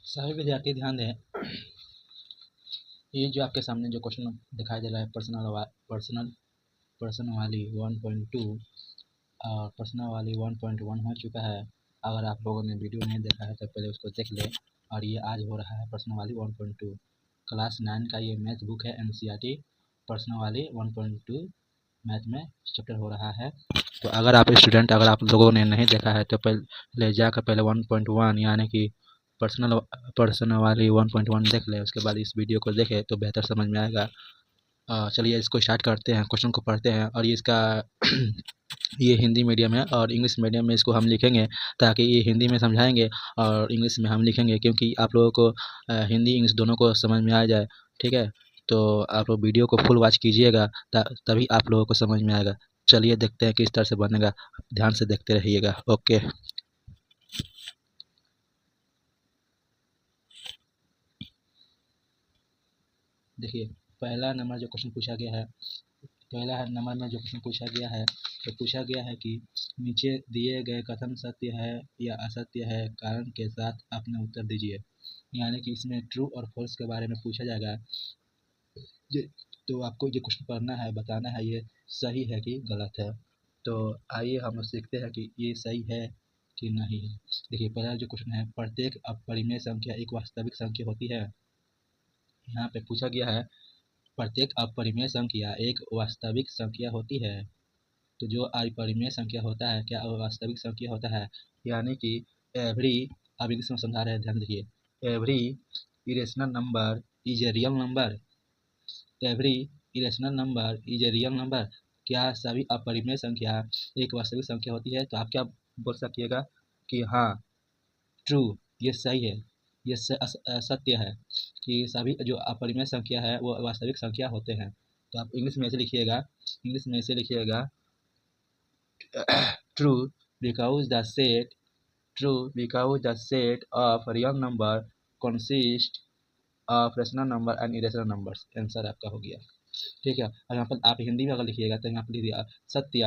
सभी विद्यार्थी ध्यान दें। ये जो आपके सामने जो क्वेश्चन दिखाई दे रहा है पर्सनल वाली 1.2 और पर्सनल वाली 1.1 हो चुका है। अगर आप लोगों ने वीडियो नहीं देखा है तो पहले उसको देख लें। और ये आज हो रहा है पर्सनल वाली 1.2 क्लास 9 का ये मैथ बुक है एनसीईआरटी पर्सनल वाली 1.2 मैथ में चैप्टर हो रहा है। तो अगर आप स्टूडेंट अगर आप लोगों ने नहीं देखा है तो पहले जाकर पहले 1.1 यानी कि पर्सनल वाली 1.1 देख लें। उसके बाद इस वीडियो को देखें तो बेहतर समझ में आएगा। चलिए इसको स्टार्ट करते हैं, क्वेश्चन को पढ़ते हैं। और ये इसका ये हिंदी मीडियम है और इंग्लिश मीडियम में इसको हम लिखेंगे ताकि ये हिंदी में समझाएंगे और इंग्लिश में हम लिखेंगे, क्योंकि आप लोगों को हिंदी इंग्लिश दोनों को समझ में आ जाए। ठीक है, तो आप लोग वीडियो को फुल वॉच कीजिएगा तभी आप लोगों को समझ में आएगा। चलिए देखते हैं किस तरह से बनेगा, ध्यान से देखते रहिएगा। ओके, देखिए पहला नंबर जो क्वेश्चन पूछा गया है, पहला नंबर में जो क्वेश्चन पूछा गया है तो पूछा गया है कि नीचे दिए गए कथन सत्य है या असत्य है, कारण के साथ अपना उत्तर दीजिए। यानी कि इसमें ट्रू और फॉल्स के बारे में पूछा जाएगा। तो आपको ये क्वेश्चन पढ़ना है, बताना है ये सही है कि गलत है। तो आइए हम सीखते हैं कि ये सही है कि नहीं है। देखिए पहला जो क्वेश्चन है, प्रत्येक अपरिमेय संख्या एक वास्तविक संख्या होती है। यहाँ पे पूछा गया है प्रत्येक अपरिमेय संख्या एक वास्तविक संख्या होती है। तो जो अपरिमेय संख्या होता है क्या वास्तविक संख्या होता है, यानी कि एवरी, अब इंग्लिश में समझा रहे हैं, ध्यान दीजिए। Every irrational number is a real number. Every irrational number is a real number. क्या सभी अपरिमेय संख्या एक वास्तविक संख्या होती है? तो आप क्या बोल सकिएगा कि हाँ ट्रू, ये सही है, ये सत्य है कि सभी जो अपरिमेय संख्या है वो वास्तविक संख्या होते हैं। तो आप इंग्लिश में ऐसे लिखिएगा, इंग्लिश में ऐसे लिखिएगा true because the set of real number consists of rational number and irrational numbers। Answer आपका हो गया। ठीक है, और यहाँ पर आप हिंदी में अगर लिखिएगा तो यहाँ पर लिखिएगा सत्य।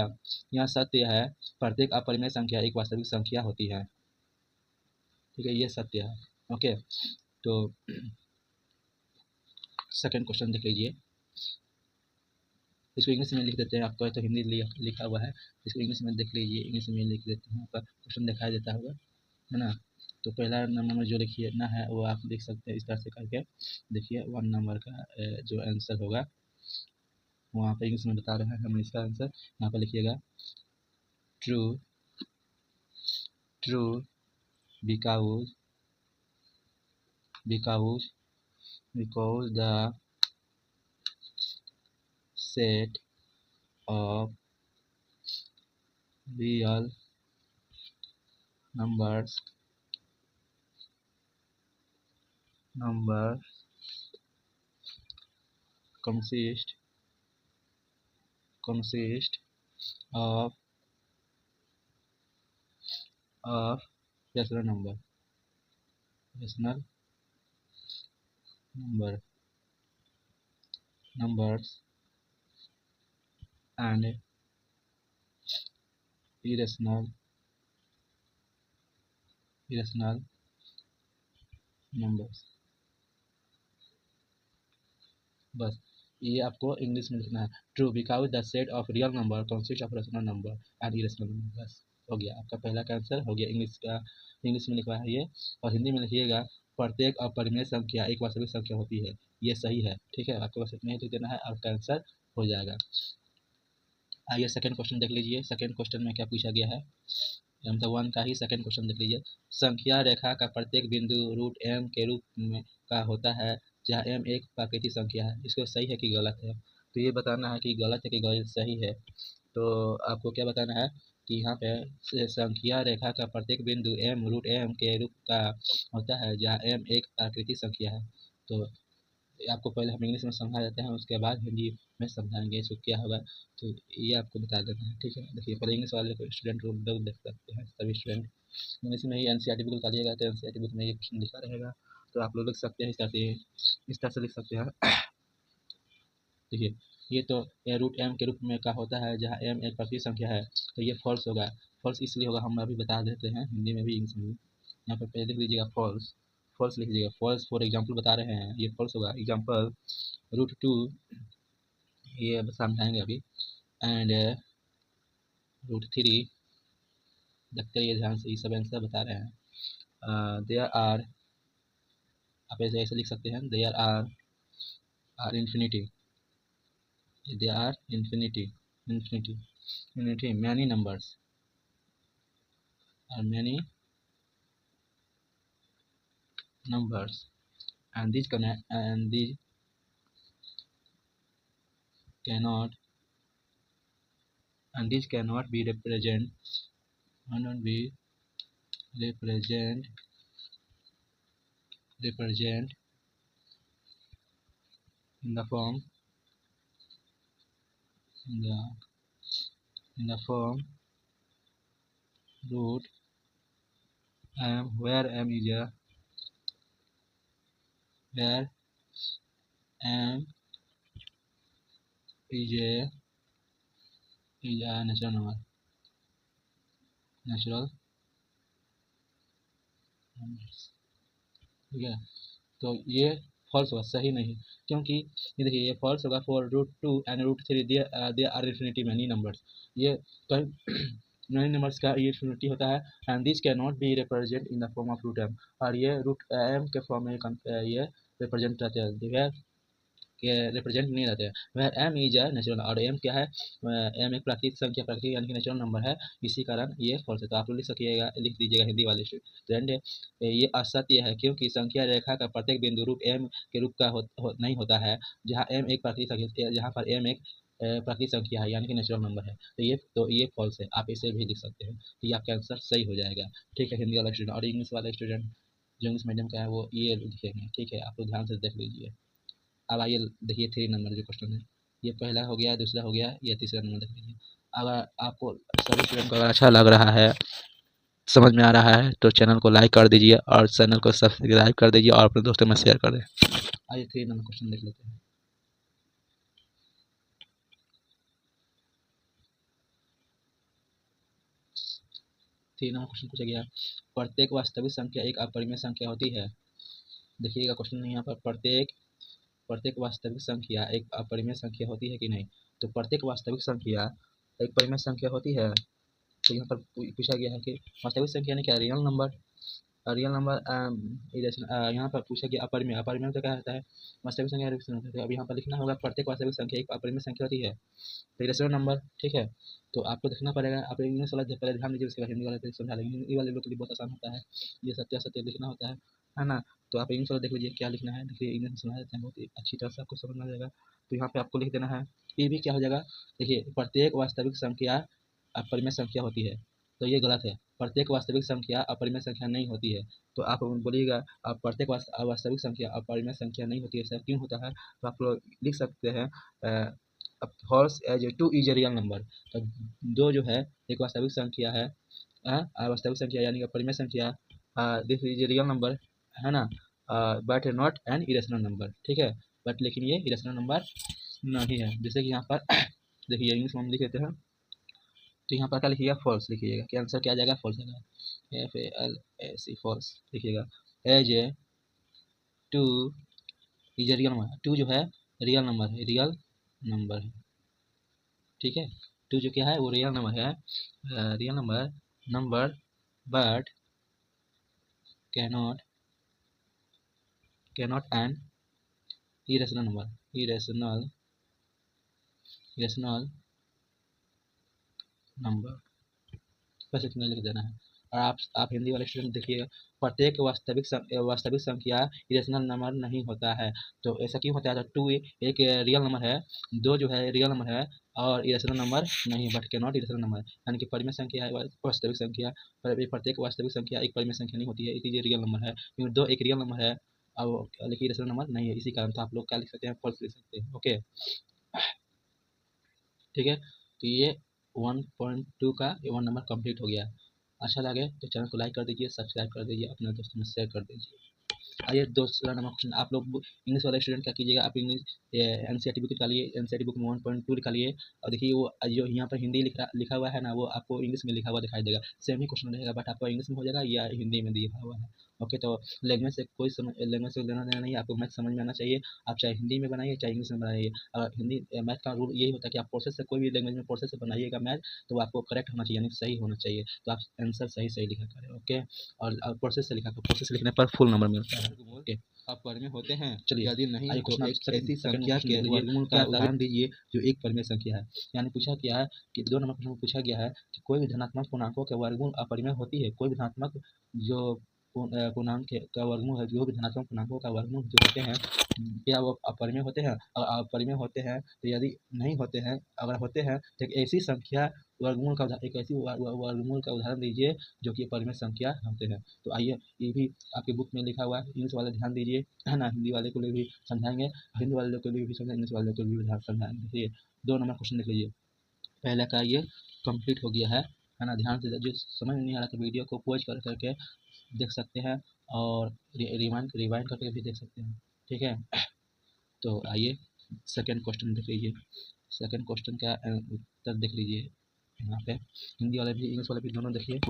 यहाँ सत्य है प्रत्येक अपरिमेय संख्या एक वास्तविक संख्या होती है। ठीक है, ये सत्य है। ओके, तो सेकंड क्वेश्चन देख लीजिए। इसको इंग्लिश में लिख देते हैं, आपको तो हिंदी लिखा हुआ है, इसको इंग्लिश में देख लीजिए। इंग्लिश में लिख देते हैं, आपका क्वेश्चन दिखाई देता होगा, है ना। तो पहला नंबर में जो लिखिए ना है वो आप लिख सकते हैं इस तरह से करके। देखिए 1 नंबर का जो आंसर होगा वहाँ पे इंग्लिश में बता रहे हैं हम इसका आंसर। यहाँ पर लिखिएगा true true because the set of real numbers consist of rational numbers and irrational numbers। बस ये आपको इंग्लिश में लिखना है, true because the set of real number consist of rational number and irrational number. बस हो गया, आपका पहला का आंसर हो गया। इंग्लिश में लिखवा है ये, और हिंदी में लिखिएगा प्रत्येक अपरिमेय संख्या एक वास्तविक संख्या होती है, ये सही है। ठीक है, आपको बस इतना ही लिख देना है, आपका आंसर हो जाएगा। आइए सेकंड क्वेश्चन देख लीजिए। सेकंड क्वेश्चन में क्या पूछा गया है, मतलब 1 का ही सेकंड क्वेश्चन देख लीजिए। संख्या रेखा का प्रत्येक बिंदु रूट एम के रूप में का होता है जहाँ एम एक प्राकृतिक संख्या है। इसको सही है कि गलत है, तो ये बताना है कि गलत है कि गलत सही है। तो आपको क्या बताना है कि यहाँ पे संख्या रेखा का प्रत्येक बिंदु एम रूट एम के रूप का होता है जहाँ एम एक प्राकृतिक संख्या है। तो आपको पहले हम इंग्लिश में समझा देते हैं, उसके बाद हिंदी में समझाएंगे इसको क्या होगा। तो ये आपको बता देना है। ठीक है, देखिए पहले इंग्लिश वाले को स्टूडेंट को लोग देख सकते हैं, सभी स्टूडेंट इंग्लिश में ही एनसीईआरटी बुक निकालिएगा तो एनसीईआरटी बुक में ये क्वेश्चन लिखा रहेगा, तो आप लोग लिख सकते हैं इस तरह से लिख सकते हैं। देखिए ये तो ए रूट एम के रूप में का होता है जहाँ एम एक प्राकृतिक संख्या है, तो ये फॉल्स होगा। फॉल्स इसलिए होगा, हम अभी बता देते हैं हिंदी में भी इंग्लिश में भी। यहाँ पर पहले लिख दीजिएगा फॉल्स। फॉल्स लिख दीजिएगा। फॉल्स फॉर एग्जाम्पल बता रहे हैं, ये फॉल्स होगा। एग्जाम्पल √2, ये समझाएंगे अभी। एंड √3, देखते रहिए ध्यान से, ये सब आंसर बता रहे हैं। देयर आर, आप ऐसे ऐसे लिख सकते हैं, there are infinity, there are infinity many numbers, और many numbers, and these cannot be represent in the form root m, where m is a natural number, ठीक है। तो ये फॉल्स होगा, सही नहीं, क्योंकि ये देखिए ये फॉल्स होगा। For √2 and √3 they are infinity many numbers, ये मैनी नंबर्स का ये इन्फिनिटी होता है। And this can not be represent in the form of √m, और ये √m के फॉर्म में ये रिप्रेजेंट रहते हैं, के रिप्रेजेंट नहीं रहते हैं। वह m इज अ नेचुरल, और m क्या है, m एक प्राकृतिक संख्या, प्राकृतिक यानी कि नेचुरल नंबर है, इसी कारण ये फॉल्स है। तो आप लोग लिख दीजिएगा हिंदी वाले स्टूडेंट, ये असत्य है, क्योंकि संख्या रेखा का प्रत्येक बिंदु रूप m के रूप का नहीं होता है, जहाँ m एक प्राकृतिक संख्या, जहाँ पर m एक प्राकृतिक संख्या है, यानी कि नेचुरल नंबर है। तो ये फॉल्स है, आप इसे भी लिख सकते हैं। तो ये आपका आंसर सही हो जाएगा, ठीक है, हिंदी वाला स्टूडेंट। और इंग्लिश वाला स्टूडेंट जो इंग्लिश मीडियम का है वो ये लिखेंगे, ठीक है। आप लोग ध्यान से देख लीजिए। अब आइए देखिए 3 नंबर जो क्वेश्चन है, ये पहला हो गया, दूसरा हो गया, ये तीसरा नंबर देख लीजिए। अगर आपको सभी स्टूडेंट को अगर अच्छा लग रहा है, समझ में आ रहा है, तो चैनल को लाइक कर दीजिए और चैनल को सब्सक्राइब कर दीजिए और अपने दोस्तों में शेयर कर दें। आइए 3 नंबर क्वेश्चन देख लेते हैं। 3 नंबर क्वेश्चन पूछा गया, प्रत्येक वास्तविक संख्या एक अपरिमेय संख्या होती है। देखिएगा क्वेश्चन यहाँ पर, प्रत्येक वास्तविक संख्या एक अपरिमेय संख्या होती है कि नहीं। तो प्रत्येक वास्तविक संख्या एक परिमेय संख्या होती है। तो यहाँ पर पूछा गया है कि वास्तविक संख्या यानी क्या, रियल नंबर, यहाँ पर पूछा गया अपरिमेय, अपरिमेय तो क्या होता है, वास्तविक संख्या। तो अब यहाँ पर लिखना होगा प्रत्येक वास्तविक संख्या एक अपरिमेय संख्या होती है, तो इरेशनल नंबर, ठीक है। तो आपको देखना पड़ेगा, आप इंग्लिश वाला पहले ध्यान दीजिए, उसके बाद हिंदी वाला फिर समझा लेंगे। हिंदी वाले लोग के लिए बहुत आसान होता है, ये सत्य लिखना होता है ना। तो आप इंग्लिश वाला देख लीजिए क्या लिखना है, देखिए इंग्लिश में समझा देते हैं, बहुत ही अच्छी तरह से आपको समझ में आ जाएगा। तो यहाँ पे आपको लिख देना है, ये भी क्या हो जाएगा, देखिए प्रत्येक वास्तविक संख्या अपरिमेय संख्या होती है, तो ये गलत है। प्रत्येक वास्तविक संख्या अपरिमेय संख्या नहीं होती है। तो आप बोलिएगा आप प्रत्येक वास्तविक संख्या अपरिमेय संख्या नहीं होती है, ऐसा क्यों होता है। तो आप लोग लिख सकते हैं false as 2 is a real number. तो 2 जो है एक वास्तविक संख्या है, वास्तविक संख्या यानी कि अपरिमेय संख्या, this is a real number, है ना, but not an irrational number, ठीक है। बट लेकिन ये इरेशनल नंबर नहीं है। जैसे कि यहाँ पर देखिए इंग्लिश में हम लिख लेते हैं, तो यहाँ पर क्या लिखिएगा, फॉल्स लिखिएगा, कि आंसर क्या आ जाएगा, फॉल्स आएगा, FALS फॉल्स लिखिएगा। As a 2 is a real number, 2 जो है रियल नंबर है, ठीक है। 2 जो क्या है वो रियल नंबर है, number but cannot an irrational number, irrational number, बस इतना लिख देना है। और आप हिंदी वाले स्टूडेंट देखिएगा, प्रत्येक वास्तविक संख्या इरेशनल नंबर नहीं होता है। तो ऐसा क्यों होता है, तो 2 एक रियल नंबर है, 2 जो है रियल नंबर है और इरेशनल नंबर नहीं, बट के नॉट इरेशनल नंबर, यानी कि परिमेय संख्या है, वास्तविक संख्या, प्रत्येक वास्तविक संख्या एक परिमेय संख्या नहीं होती है, इसलिए रियल नंबर है, क्योंकि 2 एक रियल नंबर है और लेकिन इरेशनल नंबर नहीं है, इसी कारण। तो आप लोग क्या लिख सकते हैं, फॉल्स लिख सकते हैं, ओके, ठीक है। तो ये 1.2 का 1 नंबर कंप्लीट हो गया। अच्छा लगे तो चैनल को लाइक कर दीजिए, सब्सक्राइब कर दीजिए, अपने दोस्तों में शेयर कर दीजिए। आइए दूसरा नंबर क्वेश्चन, आप लोग इंग्लिश वाले स्टूडेंट क्या कीजिएगा, आप इंग्लिश NCERT बुक निकालिए, NCERT बुक में 1.2 निकालिए, और देखिए वो जो यहाँ पर हिंदी लिखा हुआ है ना, वो आपको इंग्लिश में लिखा हुआ दिखाई देगा, सेम ही क्वेश्चन रहेगा, बट आपको इंग्लिश में हो जाएगा या हिंदी में दिया हुआ है, ओके, तो लैंग्वेज से कोई लैंग्वेज से लेना देना नहीं है, आपको मैथ समझ में आना चाहिए। आप चाहे हिंदी में बनाइए चाहे इंग्लिश में बनाइए। अगर हिंदी मैथ का रूल यही होता है कि आप प्रोसेस से कोई भी लैंग्वेज में प्रोसेस से बनाइएगा मैथ, तो वो आपको करेक्ट होना चाहिए, यानी सही होना चाहिए। तो आप आंसर सही लिखा करें। ओके, और प्रोसेस से लिखा करें, प्रोसेस लिखने पर फुल नंबर मिलता है। ओके, आप पर में होते हैं। चलिए यदि नहीं आइए तो क्वेश्चन एक ऐसी सेकंड संख्या के वर्गमूल का उदाहरण दीजिए जो एक परिमेय संख्या है। यानी पूछा गया है कि 2 नंबर प्रश्न में पूछा गया है कि कोई भी धनात्मक पूर्णांकों के वर्गमूल अपरिमेय होती है। कोई भी धनात्मक जो पूर्णांक का वर्गमूल है, जो भी धनात्मक पूर्णांकों का वर्गमूल जो होते हैं, क्या वो अपरिमेय होते हैं? अगर अपरिमेय होते हैं तो यदि नहीं होते हैं, अगर होते हैं तो एक ऐसी संख्या वर्गमूल का एक ऐसी वर्गमूल का उदाहरण दीजिए जो कि परिमेय संख्या होते हैं। तो आइए ये भी आपकी बुक में लिखा हुआ है, इंग्लिश वाले ध्यान दीजिए, है ना। हिंदी वाले को लिए भी समझाएंगे, हिंदी वाले को लिए भी समझाएंगे, इंग्लिश वाले को भी समझाएंगे। देखिए 2 नंबर क्वेश्चन देख लीजिए। पहला का ये कंप्लीट हो गया है ना। ध्यान से जो समझ नहीं आ रहा तो वीडियो को पॉज करके देख सकते हैं और रिवाइंड करके भी देख सकते हैं, ठीक है। तो आइए सेकंड क्वेश्चन देख लीजिए। सेकंड क्वेश्चन का उत्तर देख लीजिए यहाँ पे, हिंदी वाले भी इंग्लिश वाले भी दोनों देखिए।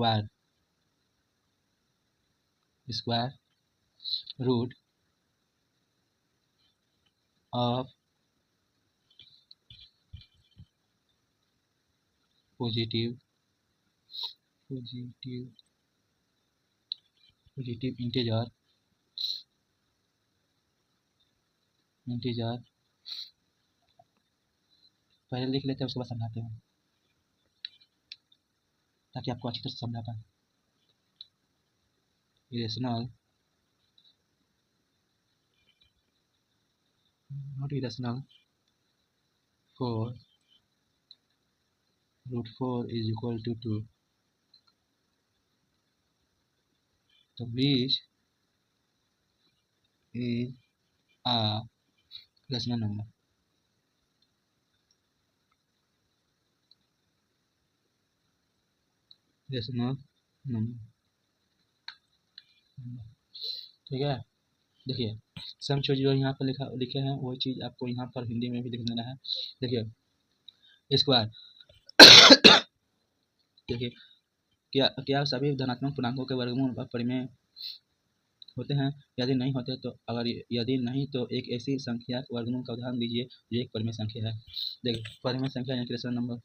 Square root of positive integer पहले लिख लेते हैं, उसके बाद समझाते हैं ताकि आपको अच्छी तरह से समझा पाए। Irrational not irrational four √4 is equal to 2, तो which is a rational number। Rational number, ठीक है। देखिए सम चीज जो यहाँ पर लिखे हैं वो चीज़ आपको यहाँ पर हिंदी में भी लिख देना है। देखिए स्क्वायर देखिए क्या सभी धनात्मक पूर्णांकों के वर्गमूल अपरिमेय होते हैं? यदि नहीं होते तो यदि नहीं तो एक ऐसी संख्या के वर्गमूल का उदाहरण दीजिए जो एक परिमेय संख्या है। देखिए परिमेय संख्या यानी रेशनल नंबर,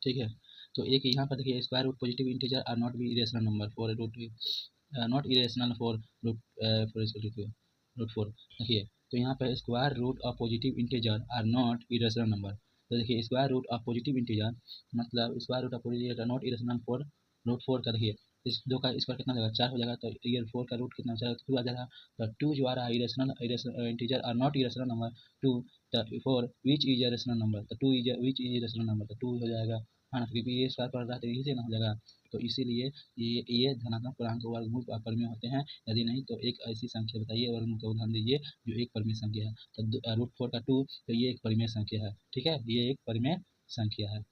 ठीक है। तो एक यहाँ पर देखिए square root positive integer are not be irrational number for root not irrational for √4। देखिए तो यहाँ पर square root of positive integer are not irrational number. तो देखिए square root of positive integer मतलब square root of positive not irrational for √4 का देखिए इस 2 का स्क्वायर कितना जाएगा 4 हो जाएगा, तो ये 4 का रूट कितना हो जाएगा 2 आ जाएगा। तो 2 जो आ रहा है irrational integer are not irrational number 2, तो 4 विच इज रेशनल नंबर, तो 2 is which is rational number, तो 2 हो जाएगा, है ना। क्योंकि ये स्क्वायर पड़ रहा है तो इसी ना हो जाएगा। तो इसीलिए ये धनात्मक पूर्णांक वर्गमूल परिमेय होते हैं। यदि नहीं तो एक ऐसी संख्या बताइए, वर्गमूल का उदाहरण दीजिए जो एक परिमेय संख्या है। तो √4 का 2, तो ये एक परिमेय संख्या है, ठीक है। ये एक परिमेय संख्या है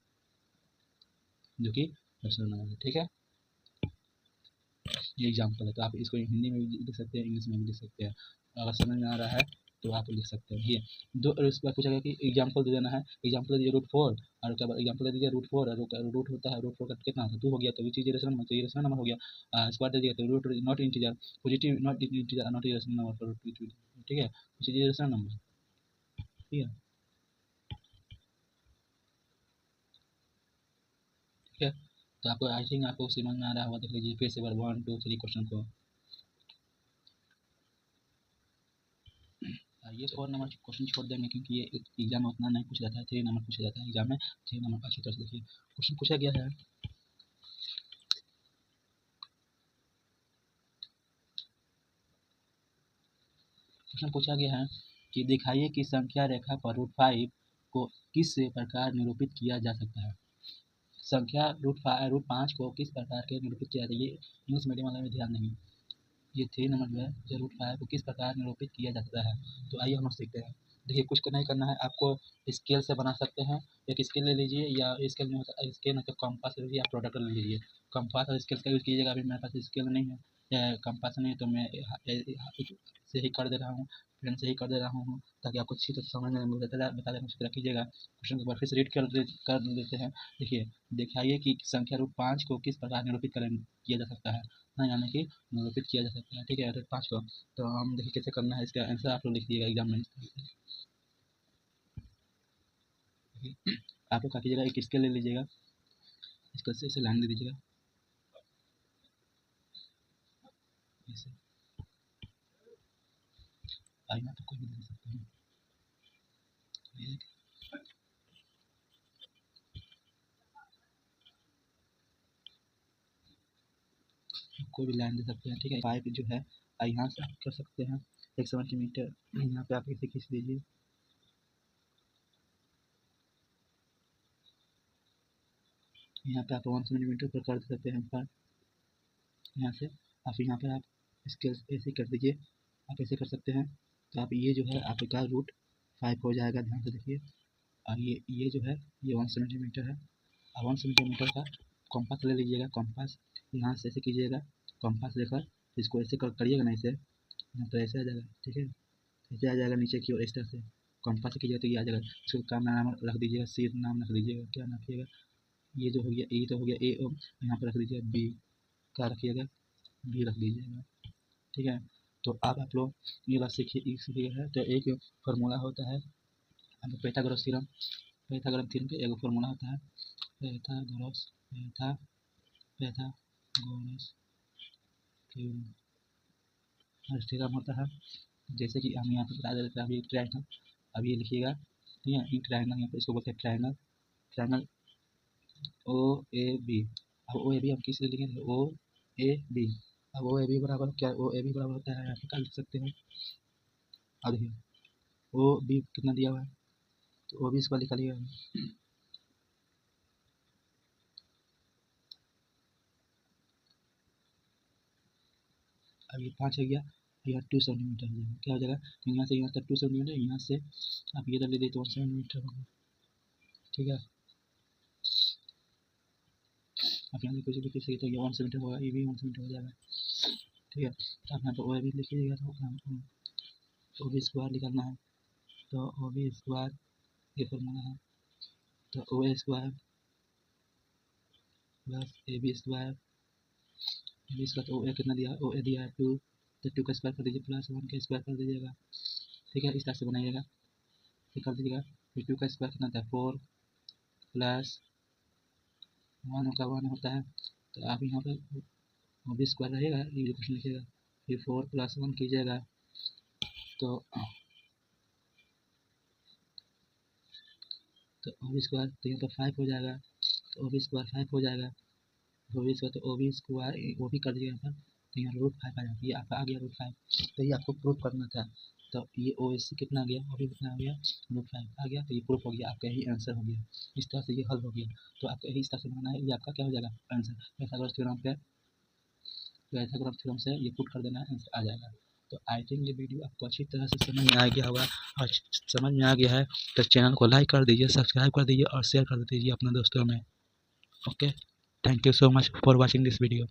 जो कि रेशनल नंबर है, ठीक है। ये एग्जाम्पल है, तो आप इसको हिंदी में भी लिख सकते हैं, इंग्लिश में भी लिख सकते हैं। अगर समझ में आ रहा है तो आप लिख सकते हैं। ये दो इसके बाद पूछा गया कि एग्जाम्पल दे देना है। एग्जाम्पल दीजिए √4 और क्या एग्जाम्पल दे दीजिए √4 और रूट होता है √4 का कितना होता है 2 हो गया, तो विच इज रेशनल नंबर, तो ये रेशनल नंबर हो गया। स्क्वायर दे दिया तो root not integer positive not integer not rational number for √2, ठीक है। विच इज रेशनल नंबर, ठीक है, ठीक है। तो आपको आई थिंक आपको समझ में आ रहा होगा। देख लीजिए फिर से 1 2 3 क्वेश्चन को। ये 4 नंबर क्वेश्चन छोड़ देंगे क्योंकि ये एग्जाम में उतना नहीं पूछा जाता है, 3 नंबर पूछा जाता है एग्जाम में। 3 नंबर अच्छी तरह से देखिए क्वेश्चन पूछा गया है। क्वेश्चन पूछा गया है कि दिखाइए कि संख्या रेखा पर √5 को किस प्रकार निरूपित किया जा सकता है। संख्या √5 को किस प्रकार के निरूपित किया जाता है, ये इंग्लिश मीडियम वाला में ध्यान नहीं। ये 3 नंबर जो है जो √5 को किस प्रकार निरूपित किया जाता है। तो आइए हम लोग सीखते हैं। देखिए कुछ नहीं करना है आपको, स्केल से बना सकते हैं। एक स्केल ले लीजिए या स्केल नहीं होता स्केल नहीं तो कंपास ले लीजिए या प्रोडक्ट ले लीजिए। कंपास और स्केल का यूज़ कीजिएगा, अभी मेरे पास स्केल नहीं है कंपास नहीं है तो मैं से ही कर दे रहा हूँ, पेन से ही कर दे रहा हूँ ताकि आपको अच्छी तरह समझ में बता देना अच्छी तरह कीजिएगा। क्वेश्चन के बाद फिर से रीड कर देते हैं। देखिए दिखाइए कि संख्या रूट 5 को किस प्रकार निरूपित किया जा सकता है ना, यानी कि निरूपित किया जा सकता है। ठीक है, रूट 5 को तो हम देखिए कैसे करना है, इसका आंसर आप लोग लिखिएगा एग्जाम में। आप लोग क्या कीजिएगा, एक स्केल ले लीजिएगा, इसको इसे लाइन दे दीजिएगा ऐसे, आइए आप कोई भी दे सकते हैं, कोई भी लाइन दे सकते हैं। ठीक है, पाइप जो है यहाँ से आप कर सकते हैं 1 सेंटीमीटर, यहाँ पे आप इसे खींच दीजिए, यहाँ पे आप 1 सेंटीमीटर पर कर सकते हैं पर यहाँ से आप यहाँ पर आप स्केल ऐसे कर दीजिए, आप ऐसे कर सकते हैं। तो आप ये जो है आपका रूट 5 हो जाएगा, ध्यान से देखिए। और ये जो है ये 1 सेंटीमीटर है। अब 1 सेंटीमीटर का कॉम्पास ले लीजिएगा, कॉम्पास यहाँ से ऐसे कीजिएगा, कॉम्पास लेकर इसको ऐसे करिएगा ना, इसे यहाँ पर ऐसे आ जाएगा। ठीक है, ऐसे आ जाएगा नीचे की ओर इस तरह से, कॉम्पास से कीजिएगा तो ये आ जाएगा। इसको काम नाम रख दीजिएगा, सी नाम रख दीजिएगा, क्या नाम रखिएगा, ये जो हो गया ए तो हो गया, ए यहाँ पर रख दीजिएगा, बी क्या रखिएगा, बी रख दीजिएगा। ठीक है, तो अब आप लोग ये बात सीखिए है। तो एक फार्मूला होता है पाइथागोरस थ्योरम, पाइथागोरस थ्योरम का एक फार्मूला होता है पाइथागोरस थ्योरम होता है। जैसे कि हम यहाँ पर बता देते हैं, अभी ट्रायंगल, अब ये लिखिएगा, ठीक है, ट्रायंगल यहाँ पर इसको बोलते हैं triangle, triangle O A B. अब ओ ए बी हम किस लिए लिखेंगे, ओ ए बी। अब ओ ए बी बराबर क्या, ओ ए बी बराबर होता है, आप क्या लिख सकते हैं, अब देखिए ओ बी कितना दिया हुआ है, तो ओ बी इसको लिखा लिया है। अब ये 5 हो गया, यहाँ 2 सेंटीमीटर हो जाएगा, क्या हो जाएगा, यहाँ से यहाँ तक 2 सेंटीमीटर, यहाँ से आप ये ले तो 1 सेंटीमीटर होगा। ठीक है, आप यहाँ से कुछ भी लिख सकते तो ये 1 सेंटीमीटर होगा, ये भी 1 सेंटीमीटर हो जाएगा। ठीक है, तो आप यहाँ पर ओ बी लिखिएगा, तो ओ बी स्क्वायर निकालना है, तो ओ बी स्क्वायर ये फॉर्मूला है, तो O A square plus A B square, इसका तो ओ ए कितना दिया, ओ ए दिया है 2, तो 2 का स्क्वायर कर दीजिए प्लस 1 का स्क्वायर कर दीजिएगा। ठीक है, इस तरह से बनाइएगा, फिर कर दीजिएगा, फिर 2 का स्क्वायर कितना था 4 प्लस 1 का 1 होता है, तो आप यहाँ पर ओ बी स्क्वायर रहेगा, ये कुछ लिखिएगा, फिर 4 प्लस 1 कीजिएगा, तो ओ बी स्क्वायर, तो यहाँ पर 5 हो जाएगा, तो ओ बी स्क्वायर 5 हो जाएगा, ओ बी स्क्वायर, तो ओ बी स्क्वायर वो भी कर दीजिएगा यहाँ पर, तो यहाँ रूट 5 आ जाती है, आपका आ गया रूट 5। तो ये आपको प्रूफ करना था, तो ये ओ एस सी कितना आ गया, ओ बी कितना आ गया, रूट 5 आ गया, तो ये प्रूफ हो गया, आपका यही आंसर हो गया। इस तरह से ये हल हो गया, तो आपका यही इस तरह से बनाना है, ये आपका क्या हो जाएगा आंसर, पाइथागोरस थ्योरम पे, पाइथागोरस थ्योरम से ये पुट कर देना है, आंसर आ जाएगा। तो आई थिंक ये वीडियो आपको अच्छी तरह से समझ में आ गया होगा, और समझ में आ गया है तो चैनल को लाइक कर दीजिए, सब्सक्राइब कर दीजिए और शेयर कर दीजिए अपने दोस्तों में। Okay, thank you so much for watching this video.